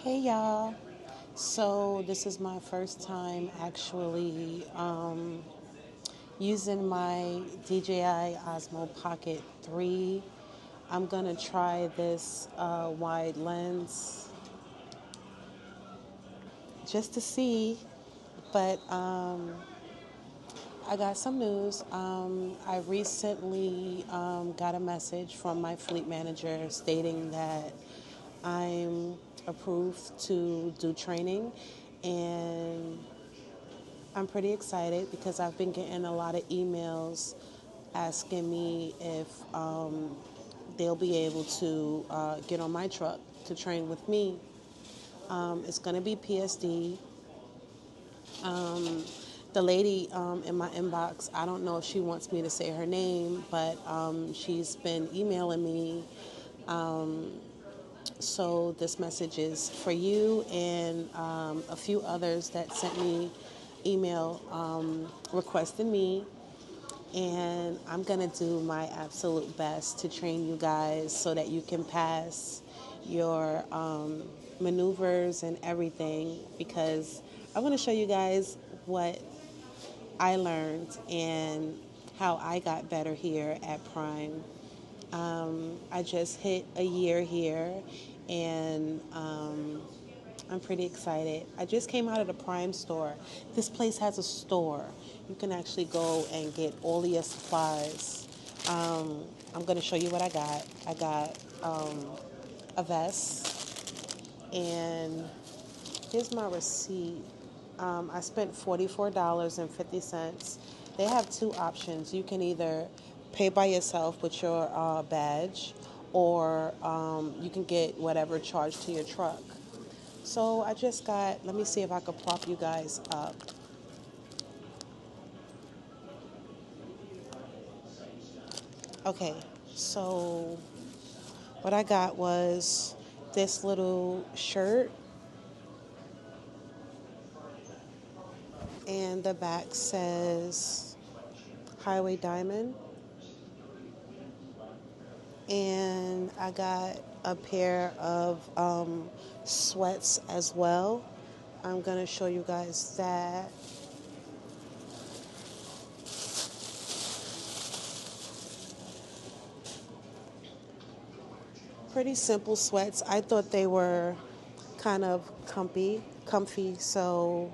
Hey y'all. So this is my first time actually using my DJI Osmo Pocket 3. I'm gonna try this wide lens just to see, but I got some news. I recently got a message from my fleet manager stating that I'm approved to do training, and I'm pretty excited because I've been getting a lot of emails asking me if they'll be able to get on my truck to train with me. It's going to be PSD. The lady in my inbox, I don't know if she wants me to say her name, but she's been emailing me. So this message is for you and a few others that sent me email requesting me, and I'm gonna do my absolute best to train you guys so that you can pass your maneuvers and everything, because I want to show you guys what I learned and how I got better here at Prime. I just hit a year here, and I'm pretty excited. I just came out of the Prime store. This place has a store. You can actually go and get all of your supplies. I'm going to show you what I got. I got a vest, and here's my receipt. I spent $44.50. They have two options. You can either pay by yourself with your badge, or you can get whatever charged to your truck. So I just got, let me see if I could prop you guys up. Okay, so what I got was this little shirt, and the back says Highway Diamond. And I got a pair of sweats as well. I'm going to show you guys that. Pretty simple sweats. I thought they were kind of comfy. So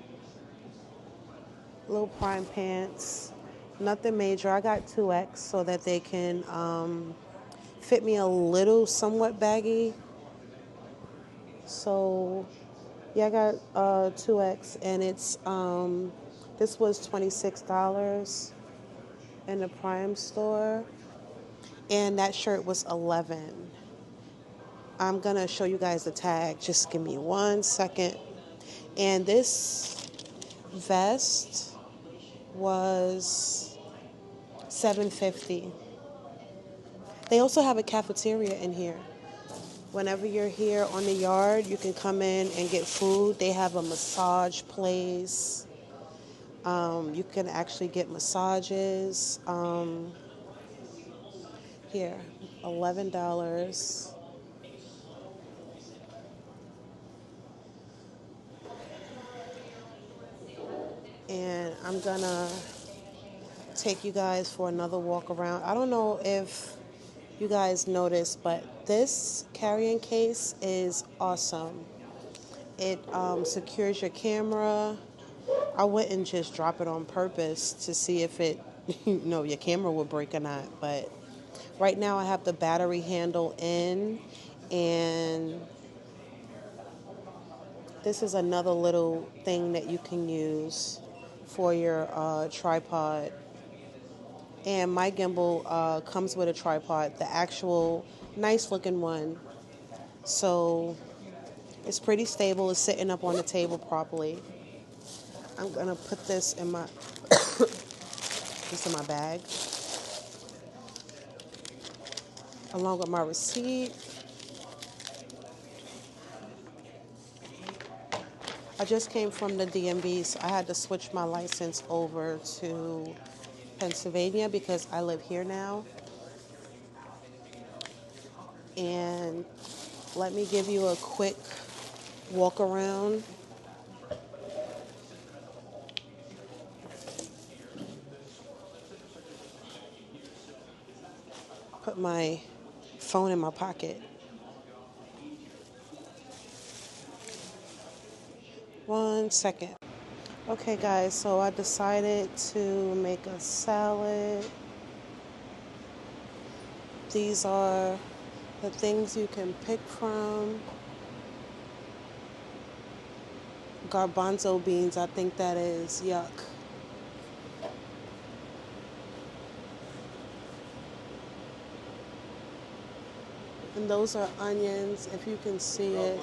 little Prime pants, nothing major. I got 2X so that they can fit me a little somewhat baggy. So yeah, I got 2X, and it's this was $26 in the Prime store, and that shirt was 11. I'm gonna show you guys the tag. Just give me 1 second. And this vest was $7.50. They also have a cafeteria in here. Whenever you're here on the yard, you can come in and get food. They have a massage place. You can actually get massages. Here, $11. And I'm gonna take you guys for another walk around. I don't know if you guys noticed, but this carrying case is awesome. It secures your camera. I wouldn't just drop it on purpose to see if it, your camera would break or not. But right now I have the battery handle in, and this is another little thing that you can use for your tripod. And my gimbal comes with a tripod, the actual nice looking one. So it's pretty stable. It's sitting up on the table properly. I'm gonna put this in my bag along with my receipt. I just came from the DMV, so I had to switch my license over to Pennsylvania because I live here now. And let me give you a quick walk around. Put my phone in my pocket. One second. Okay, guys, so I decided to make a salad. These are the things you can pick from. Garbanzo beans, I think that is yuck. And those are onions, if you can see it.